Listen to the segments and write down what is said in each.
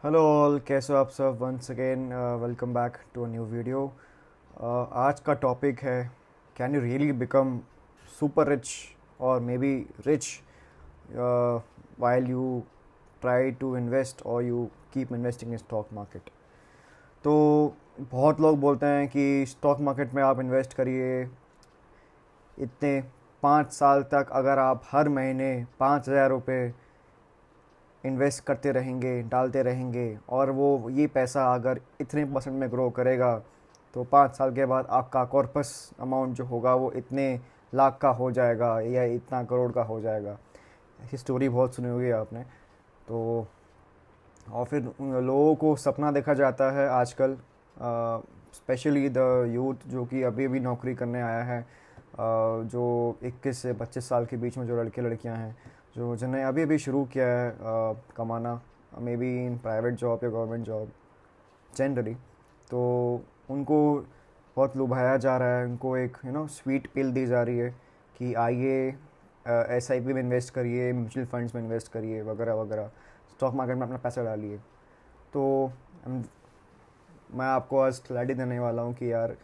Hello all, कैसे हो आप सब। Once again welcome back to a new video. आज का टॉपिक है, can you really become super rich और may be rich while you try to invest और you keep investing in stock market. तो बहुत लोग बोलते हैं कि स्टॉक मार्केट में आप इन्वेस्ट करिए इतने 5 साल तक, अगर आप हर महीने 5,000 रुपये इन्वेस्ट करते रहेंगे, डालते रहेंगे, और वो ये पैसा अगर इतने परसेंट में ग्रो करेगा तो 5 साल के बाद आपका कॉर्पस अमाउंट जो होगा वो इतने लाख का हो जाएगा या इतना करोड़ का हो जाएगा। ऐसी स्टोरी बहुत सुनी होगी आपने। तो और फिर उन लोगों को सपना देखा जाता है आजकल, स्पेशली द यूथ जो कि अभी भी नौकरी करने आया है, जो 21 से 25 साल के बीच में जो लड़के लड़कियां हैं, जो जिन्हें अभी अभी शुरू किया है कमाना, may be in private job या गवर्नमेंट जॉब जनरली। तो उनको बहुत लुभाया जा रहा है, उनको एक स्वीट पिल दी जा रही है कि आइए SIP में इन्वेस्ट करिए, म्यूचुअल फंड्स में इन्वेस्ट करिए, वगैरह वगैरह, स्टॉक मार्केट में अपना पैसा डालिए। तो मैं आपको आज क्लैरिटी देने वाला हूँ कि यार,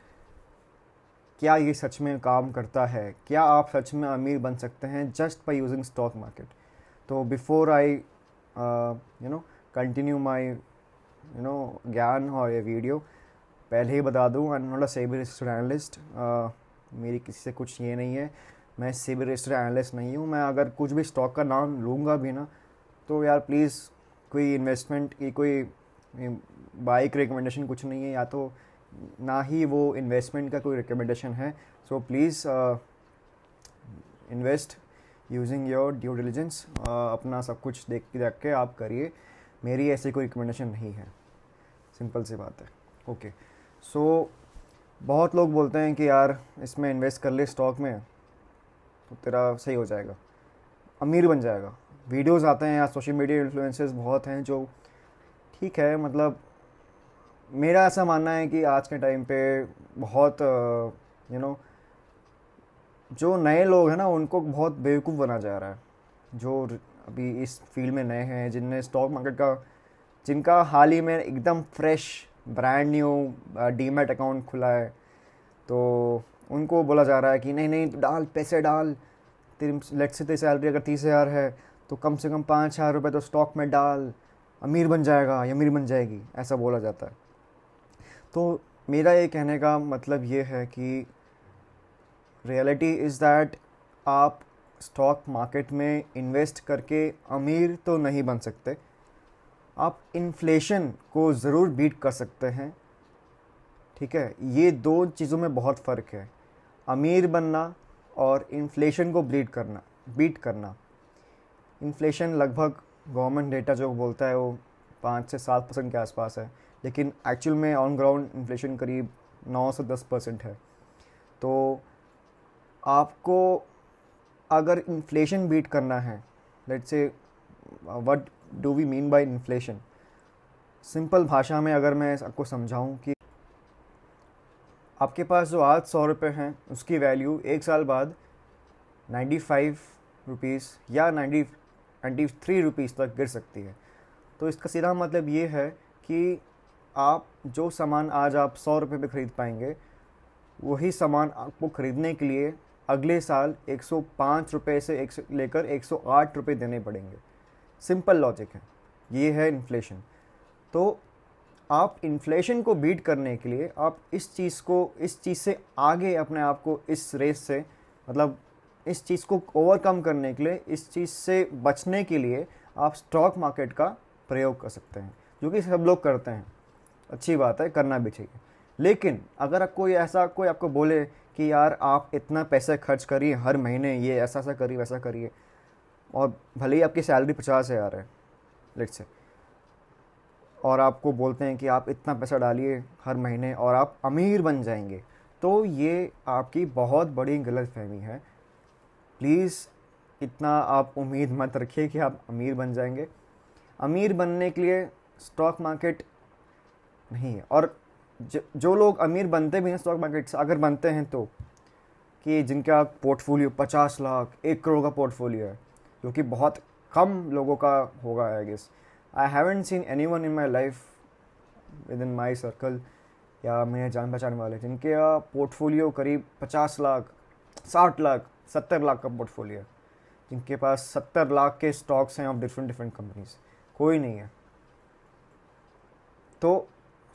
क्या ये सच में काम करता है? क्या आप सच में अमीर बन सकते हैं just by using stock market? तो बिफोर आई कंटिन्यू माय ज्ञान और ये वीडियो, पहले ही बता दूँ, I am not a SEBI registered analyst. मेरी किसी से कुछ ये नहीं है, मैं सेबी रजिस्टर्ड एनालिस्ट नहीं हूँ। मैं अगर कुछ भी स्टॉक का नाम लूँगा भी ना, तो यार प्लीज़, कोई इन्वेस्टमेंट की कोई बाइक रिकमेंडेशन कुछ नहीं है, या तो ना ही वो इन्वेस्टमेंट का कोई रिकमेंडेशन है। So please invest using your due diligence, अपना सब कुछ देख के आप करिए। मेरी ऐसी कोई रिकमेंडेशन नहीं है, सिंपल सी बात है। ओके, सो बहुत लोग बोलते हैं कि यार इसमें इन्वेस्ट कर ले स्टॉक में तो तेरा सही हो जाएगा, अमीर बन जाएगा। वीडियोस आते हैं या सोशल मीडिया इन्फ्लुएंसर्स बहुत हैं जो, ठीक है, मतलब मेरा ऐसा मानना है कि आज के टाइम पे बहुत यू नो जो नए लोग हैं ना, उनको बहुत बेवकूफ़ बना जा रहा है। जो अभी इस फील्ड में नए हैं, जिनने स्टॉक मार्केट का, जिनका हाल ही में एकदम fresh brand new demat account खुला है, तो उनको बोला जा रहा है कि नहीं नहीं, तो डाल, पैसे डाल, तेरी लेट से तेरी सैलरी अगर 30,000 है तो कम से कम 5,000 रुपये तो स्टॉक में डाल, अमीर बन जाएगा या अमीर बन जाएगी, ऐसा बोला जाता है। तो मेरा ये कहने का मतलब ये है कि रियलिटी इज़ दैट आप स्टॉक मार्केट में इन्वेस्ट करके अमीर तो नहीं बन सकते, आप इन्फ्लेशन को ज़रूर बीट कर सकते हैं। ठीक है, ये दो चीज़ों में बहुत फ़र्क है, अमीर बनना और इन्फ्लेशन को बीट करना। इन्फ्लेशन लगभग गवर्नमेंट डेटा जो बोलता है वो 5 से 7% के आसपास है, लेकिन एक्चुअल में ऑन ग्राउंड इन्फ्लेशन करीब 9 से 10% है। तो आपको अगर इन्फ्लेशन बीट करना है, let's say, what do we mean by inflation? Simple भाषा में अगर मैं आपको समझाऊं कि आपके पास जो आज 100 रुपये हैं, उसकी वैल्यू 1 साल बाद 95 रुपीज़ या 93 रुपीज़ तक गिर सकती है। तो इसका सीधा मतलब ये है कि आप जो सामान आज आप 100 रुपये पे ख़रीद पाएंगे, वही सामान आपको ख़रीदने के लिए अगले साल 105 रुपये से लेकर 108 रुपये देने पड़ेंगे। सिंपल लॉजिक है, ये है इन्फ्लेशन। तो आप इन्फ्लेशन को बीट करने के लिए, आप इस चीज़ से आगे अपने आप को, इस रेस से, मतलब इस चीज़ को ओवरकम करने के लिए, इस चीज़ से बचने के लिए आप स्टॉक मार्केट का प्रयोग कर सकते हैं, जो कि सब लोग करते हैं। अच्छी बात है, करना भी चाहिए। लेकिन अगर कोई आपको बोले कि यार आप इतना पैसा खर्च करिए हर महीने, ये ऐसा ऐसा करिए, वैसा करिए, और भले ही आपकी सैलरी 50,000 है, लेट्स से, और आपको बोलते हैं कि आप इतना पैसा डालिए हर महीने और आप अमीर बन जाएंगे, तो ये आपकी बहुत बड़ी गलतफहमी है। प्लीज़ इतना आप उम्मीद मत रखिए कि आप अमीर बन जाएंगे। अमीर बनने के लिए स्टॉक मार्केट नहीं है। और जो लोग अमीर बनते भी हैं स्टॉक मार्केट से, अगर बनते हैं तो, कि जिनका पोर्टफोलियो 50 लाख 1 करोड़ का पोर्टफोलियो है, जो कि बहुत कम लोगों का होगा I guess, I haven't seen anyone in my life with in my circle या मेरे जान पहचान वाले जिनके पोर्टफोलियो करीब 50 लाख, 60 लाख, 70 लाख का पोर्टफोलियो है, जिनके पास 70 लाख के स्टॉक्स हैं ऑफ डिफरेंट डिफरेंट कंपनीज। कोई नहीं है। तो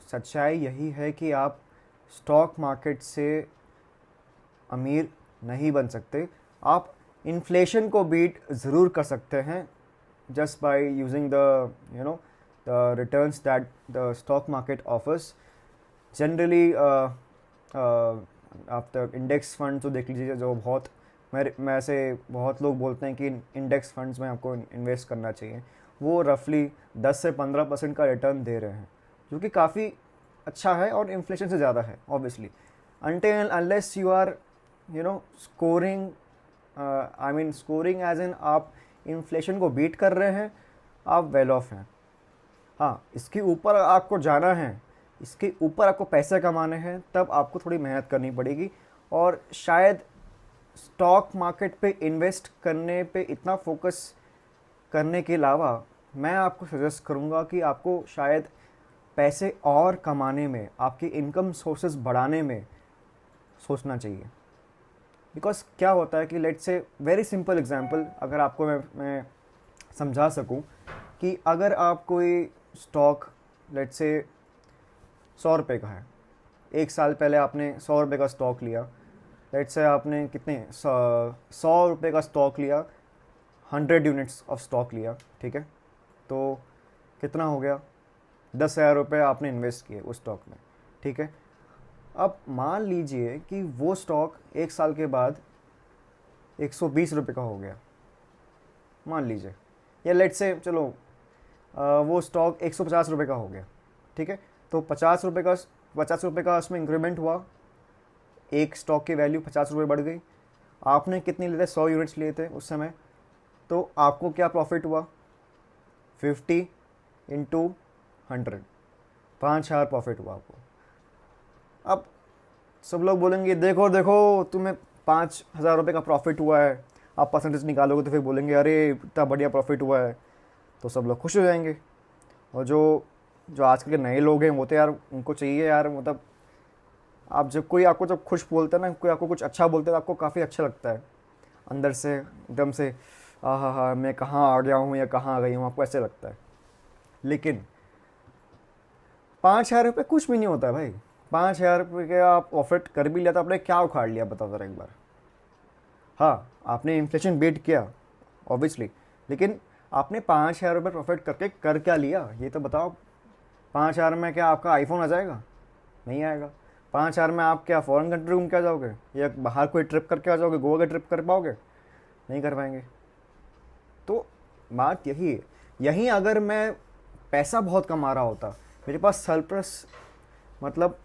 सच्चाई यही है कि आप स्टॉक मार्केट से अमीर नहीं बन सकते। आप इन्फ्लेशन को बीट ज़रूर कर सकते हैं just by using the returns that the stock market offers. Generally after index fund तो देख लीजिए, जो बहुत मैं से बहुत लोग बोलते हैं कि इंडेक्स फंड्स में आपको इन्वेस्ट करना चाहिए, वो रफली 10 से 15% का रिटर्न दे रहे हैं, जो कि काफ़ी अच्छा है और इन्फ्लेशन से ज़्यादा है obviously. until and unless you are scoring, I mean scoring as in आप इन्फ्लेशन को बीट कर रहे हैं, आप वेल ऑफ हैं। हाँ, इसके ऊपर आपको जाना है, इसके ऊपर आपको पैसे कमाने हैं, तब आपको थोड़ी मेहनत करनी पड़ेगी। और शायद स्टॉक मार्केट पे इन्वेस्ट करने पे इतना फोकस करने के अलावा मैं आपको सजेस्ट करूँगा कि आपको शायद पैसे और कमाने में, आपकी इनकम सोर्सेज बढ़ाने में सोचना चाहिए। बिकॉज क्या होता है कि let's say very simple example अगर आपको मैं समझा सकूं, कि अगर आप कोई स्टॉक लेट्स से 100 रुपये का है, 1 साल पहले आपने 100 रुपये का स्टॉक लिया, लेट्स से आपने कितने 100 रुपये का स्टॉक लिया, 100 यूनिट्स ऑफ स्टॉक लिया, ठीक है, तो कितना हो गया, 10,000 रुपये आपने इन्वेस्ट किए उस स्टॉक में, ठीक है। अब मान लीजिए कि वो स्टॉक 1 साल के बाद 120 रुपये का हो गया, मान लीजिए, या लेट से चलो वो स्टॉक 150 रुपये का हो गया, ठीक है। तो 50 रुपये का उसमें इंक्रीमेंट हुआ, एक स्टॉक की वैल्यू 50 रुपये बढ़ गई। आपने कितने लिए थे, 100 यूनिट्स लिए थे उस समय, तो आपको क्या प्रॉफिट हुआ, 50 इंटू 100, 5,000 प्रॉफिट हुआ आपको। अब सब लोग बोलेंगे देखो देखो तुम्हें 5,000 रुपये का प्रॉफिट हुआ है, आप परसेंटेज निकालोगे तो फिर बोलेंगे अरे इतना बढ़िया प्रॉफिट हुआ है, तो सब लोग खुश हो जाएंगे। और जो आजकल के नए लोग हैं वो तो यार उनको चाहिए यार, मतलब आप जब कोई आपको जब खुश बोलता है ना, कोई आपको कुछ अच्छा बोलता है तो आपको काफ़ी अच्छा लगता है अंदर से, एकदम से हाँ मैं कहाँ आ गया हूँ या कहाँ आ गई हूँ, आपको ऐसे लगता है। लेकिन 5,000 रुपये कुछ भी नहीं होता है भाई। 5,000 रुपये के आप प्रॉफिट कर भी लिया तो आपने क्या उखाड़ लिया, बताओ ज़रा एक बार। हाँ, आपने इन्फ्लेशन बीट किया ऑब्वियसली, लेकिन आपने 5,000 रुपये प्रॉफिट करके कर क्या लिया ये तो बताओ। 5,000 में क्या आपका आईफोन आ जाएगा? नहीं आएगा। 5,000 में आप क्या फॉरेन कंट्री घूम के आ जाओगे या बाहर कोई ट्रिप करके आ जाओगे, गोवा का ट्रिप कर पाओगे? नहीं कर पाएंगे। तो बात यही है। यहीं अगर मैं पैसा बहुत कमा रहा होता, मेरे पास सरप्लस, मतलब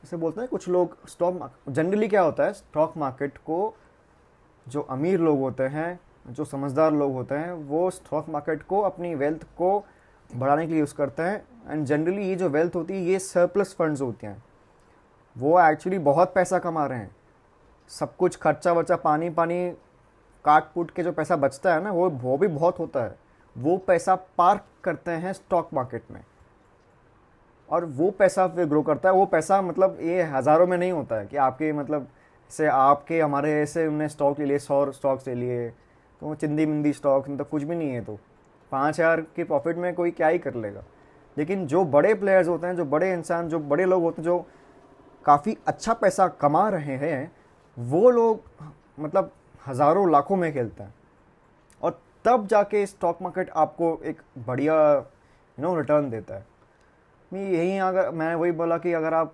जैसे बोलते हैं कुछ लोग स्टॉक, जनरली क्या होता है स्टॉक मार्केट को, जो अमीर लोग होते हैं, जो समझदार लोग होते हैं, वो स्टॉक मार्केट को अपनी वेल्थ को बढ़ाने के लिए यूज़ करते हैं। एंड जनरली ये जो वेल्थ होती है ये सरप्लस फंड्स होती हैं, वो एक्चुअली बहुत पैसा कमा रहे हैं। सब कुछ खर्चा वर्चा पानी पानी काट कूट के जो पैसा बचता है ना, वो भी बहुत होता है, वो पैसा पार्क करते हैं स्टॉक मार्केट में, और वो पैसा फिर ग्रो करता है। वो पैसा मतलब ये हज़ारों में नहीं होता है कि आपके मतलब से आपके हमारे ऐसे उन्होंने स्टॉक ले लिए, 100 स्टॉक्स ले लिए, तो चिंदी मिंदी स्टॉक मतलब कुछ भी नहीं है। तो 5,000 के प्रॉफिट में कोई क्या ही कर लेगा। लेकिन जो बड़े प्लेयर्स होते हैं, जो बड़े इंसान, जो बड़े लोग होते हैं, जो काफ़ी अच्छा पैसा कमा रहे हैं, वो लोग मतलब हज़ारों लाखों में खेलते हैं, और तब जाके स्टॉक मार्केट आपको एक बढ़िया रिटर्न देता है। यही अगर मैं वही बोला कि अगर आप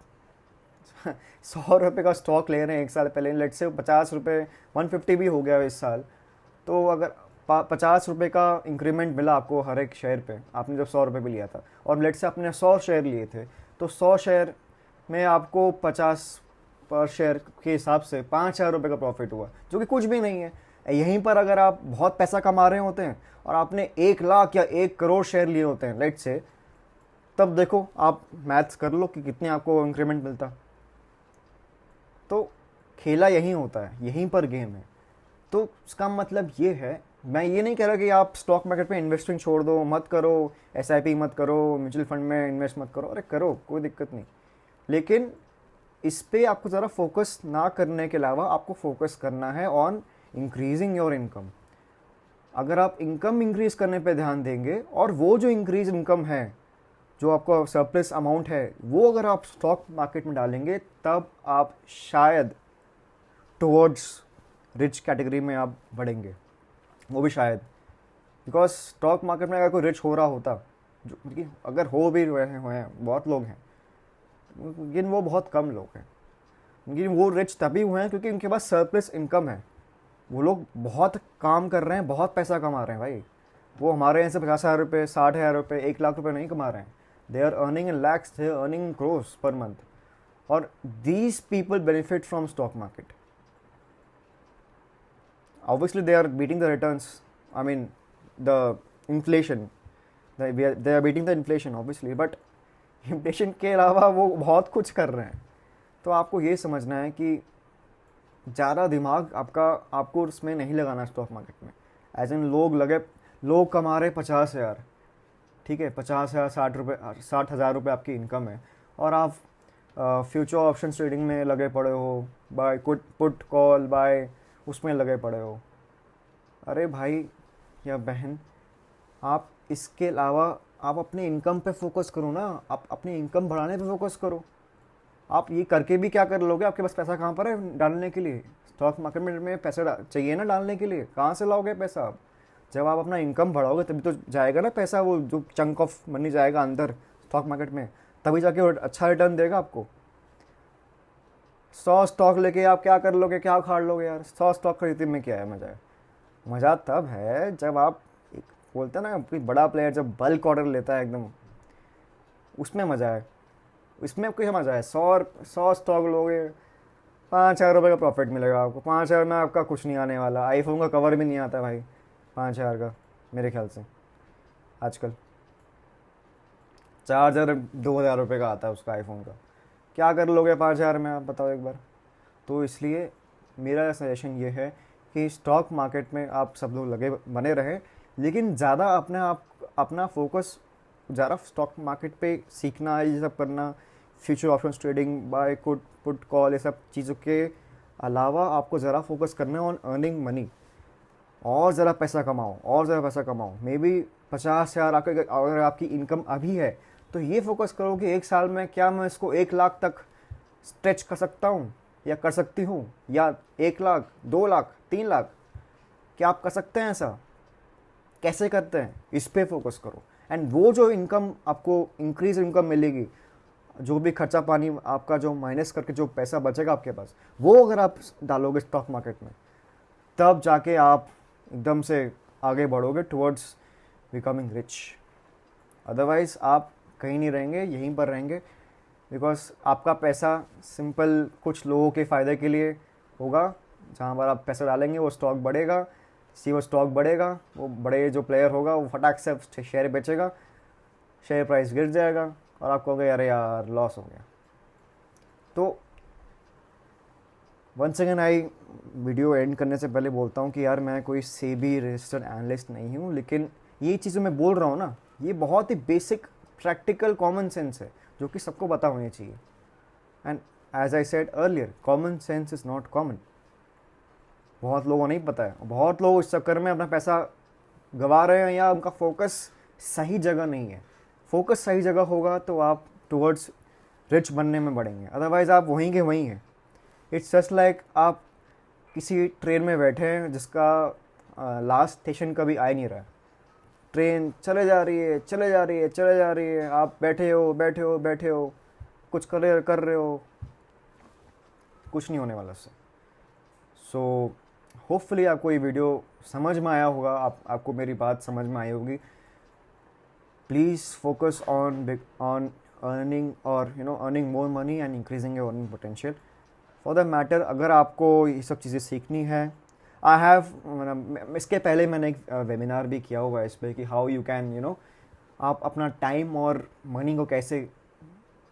100 रुपये का स्टॉक ले रहे हैं 1 साल पहले, लेट से 50 रुपये, 150 भी हो गया इस साल, तो अगर 50 रुपये का इंक्रीमेंट मिला आपको हर एक शेयर पे, आपने जब 100 रुपये भी लिया था, और लेट से आपने 100 शेयर लिए थे, तो 100 शेयर में आपको 50 पर शेयर के हिसाब से 5,000 रुपये का प्रॉफिट हुआ, जो कि कुछ भी नहीं है। यहीं पर अगर आप बहुत पैसा कमा रहे होते हैं और आपने 1 लाख या 1 करोड़ शेयर लिए होते हैं लेट से, तब देखो आप मैथ्स कर लो कि कितने आपको इंक्रीमेंट मिलता। तो खेला यहीं होता है, यहीं पर गेम है। तो इसका मतलब ये है मैं ये नहीं कह रहा कि आप स्टॉक मार्केट में इन्वेस्टिंग छोड़ दो, मत करो, एसआईपी मत करो, म्यूचुअल फंड में इन्वेस्ट मत करो, अरे करो, कोई दिक्कत नहीं। लेकिन इस पे आपको ज़रा फोकस ना करने के अलावा आपको फोकस करना है ऑन इंक्रीजिंग योर इनकम। अगर आप इनकम इंक्रीज करने पे ध्यान देंगे और वो जो इंक्रीज इनकम है, जो आपका सरप्लस अमाउंट है, वो अगर आप स्टॉक मार्केट में डालेंगे, तब आप शायद टुवर्ड्स रिच कैटेगरी में आप बढ़ेंगे, वो भी शायद। बिकॉज स्टॉक मार्केट में अगर कोई रिच हो रहा होता, जो अगर हो भी रहे हैं, बहुत लोग हैं, लेकिन वो बहुत कम लोग हैं। लेकिन वो रिच तभी हुए हैं क्योंकि उनके पास सरप्लस इनकम है। वो लोग बहुत काम कर रहे हैं, बहुत पैसा कमा रहे हैं भाई। वो हमारे यहाँ से 50,000 रुपये, 60,000 रुपये, 1 लाख रुपये नहीं कमा रहे हैं। They are earning in lakhs, they are earning crores per month. और these people benefit from stock market. Obviously they are beating the returns, I mean the inflation, they are beating the inflation obviously, but inflation के अलावा वो बहुत कुछ कर रहे हैं। तो आपको ये समझना है कि ज़्यादा दिमाग आपको उसमें नहीं लगाना स्टॉक मार्केट में। एज इन लोग कमा रहे 50,000, ठीक है, 50,000, 60,000 रुपये आपकी इनकम है, और आप फ्यूचर ऑप्शन ट्रेडिंग में लगे पड़े हो, बाय पुट कॉल बाय उसमें लगे पड़े हो। अरे भाई या बहन, आप इसके अलावा आप अपने इनकम पे फोकस करो ना, आप अपनी इनकम बढ़ाने पे फोकस करो। आप ये करके भी क्या कर लोगे? आपके पास पैसा कहाँ पर है डालने के लिए? स्टॉक मार्केट में पैसा चाहिए ना डालने के लिए, कहाँ से लाओगे पैसा आप? जब आप अपना इनकम बढ़ाओगे तभी तो जाएगा ना पैसा, वो जो चंक ऑफ मनी जाएगा अंदर स्टॉक मार्केट में, तभी जाके अच्छा रिटर्न देगा आपको। 100 स्टॉक लेके आप क्या कर लोगे, क्या उखाड़ लोगे यार? 100 स्टॉक खरीदने में क्या है मज़ा? है मज़ा तब है जब आप एक बोलते हैं ना, कोई बड़ा प्लेयर जब बल्क ऑर्डर लेता है एकदम, उसमें मज़ा है। इसमें कोई मज़ा है? 100 स्टॉक लोगे, 5,000 रुपये का प्रॉफिट मिलेगा आपको। 5,000 में आपका कुछ नहीं आने वाला। आईफोन का कवर भी नहीं आता भाई 5,000 का, मेरे ख्याल से। आजकल चार्जर 2,000 रुपये का आता है उसका, आईफोन का। क्या कर लोगे 5,000 में, आप बताओ एक बार। तो इसलिए मेरा सजेशन ये है कि स्टॉक मार्केट में आप सब लोग बने रहें, लेकिन ज़्यादा अपना फोकस ज़्यादा स्टॉक मार्केट पे सीखना, ये सब करना, future option trading, buy put call, ये सब चीज़ों के अलावा आपको ज़रा फोकस करना है ऑन अर्निंग मनी। और ज़रा पैसा कमाओ, और ज़रा पैसा कमाओ। मे बी 50,000 अगर आपकी इनकम अभी है, तो ये फोकस करो कि एक साल में क्या मैं इसको 1 लाख तक स्ट्रेच कर सकता हूँ या कर सकती हूँ, या 1 लाख, 2 लाख, 3 लाख, क्या आप कर सकते हैं ऐसा? कैसे करते हैं, इस पे फोकस करो। एंड वो जो इनकम आपको इंक्रीज इनकम मिलेगी, जो भी खर्चा पानी आपका जो माइनस करके जो पैसा बचेगा आपके पास, वो अगर आप डालोगे स्टॉक मार्केट में, तब जाके आप एकदम से आगे बढ़ोगे टुवर्ड्स बिकमिंग रिच। अदरवाइज़ आप कहीं नहीं रहेंगे, यहीं पर रहेंगे। बिकॉज आपका पैसा सिंपल कुछ लोगों के फ़ायदे के लिए होगा। जहाँ पर आप पैसा डालेंगे वो स्टॉक बढ़ेगा, वो स्टॉक बढ़ेगा, वो बड़े जो प्लेयर होगा वो फटाक से शेयर बेचेगा, शेयर प्राइस गिर जाएगा, और आप कहोगे अरे यार लॉस हो गया। तो वंस अगेन वीडियो एंड करने से पहले बोलता हूँ कि यार मैं कोई सेबी रजिस्टर्ड एनालिस्ट नहीं हूँ, लेकिन ये चीज़ें मैं बोल रहा हूँ ना, ये बहुत ही बेसिक प्रैक्टिकल कॉमन सेंस है जो कि सबको पता होनी चाहिए। And as I said earlier, common sense is not common. बहुत लोगों को नहीं पता है, बहुत लोग इस चक्कर में अपना पैसा गंवा रहे हैं, या उनका फोकस सही जगह नहीं है। फोकस सही जगह होगा तो आप टुवर्ड्स रिच बनने में बढ़ेंगे, अदरवाइज़ आप वहीं के वहीं हैं। इट्स जस्ट लाइक आप किसी ट्रेन में बैठे हैं जिसका लास्ट स्टेशन कभी आ नहीं रहा। ट्रेन चले जा रही है, चले जा रही है, चले जा रही है, आप बैठे हो, कुछ कर रहे हो, कुछ नहीं होने वाला उससे। सो होपफुली आपको ये वीडियो समझ में आया होगा, आपको मेरी बात समझ में आई होगी। प्लीज़ फोकस ऑन अर्निंग और earning more money and increasing your earning potential. For the matter, अगर आपको ये सब चीज़ें सीखनी है, आई हैव इसके पहले मैंने एक वेबिनार भी किया हुआ है इस पर कि हाउ यू कैन आप अपना टाइम और मनी को कैसे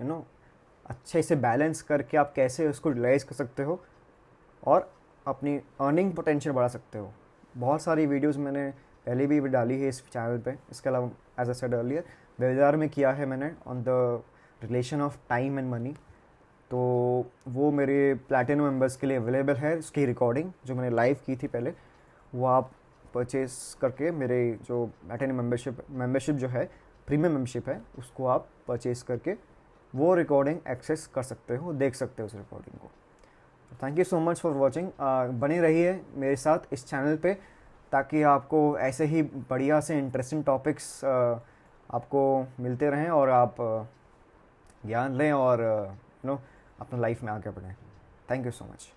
अच्छे से बैलेंस करके आप कैसे उसको रियलाइज़ कर सकते हो और अपनी अर्निंग पोटेंशियल बढ़ा सकते हो। बहुत सारी वीडियोस मैंने पहले भी डाली है इस चैनल पे। इसके अलावा as I said earlier webinar में किया है मैंने on the relation of time and money, तो वो मेरे प्लैटिनम मेंबर्स के लिए अवेलेबल है। उसकी रिकॉर्डिंग जो मैंने लाइव की थी पहले, वो आप परचेज करके मेरे जो प्लैटिनम मेंबरशिप जो है, प्रीमियम मेंबरशिप है, उसको आप परचेज करके वो रिकॉर्डिंग एक्सेस कर सकते हो, देख सकते हो उस रिकॉर्डिंग को। Thank you so much for watching. बने रहिए मेरे साथ इस चैनल पे, ताकि आपको ऐसे ही बढ़िया से इंटरेस्टिंग टॉपिक्स आपको मिलते रहें और आप ज्ञान लें और अपना लाइफ में आगे बढ़ें। Thank you so much.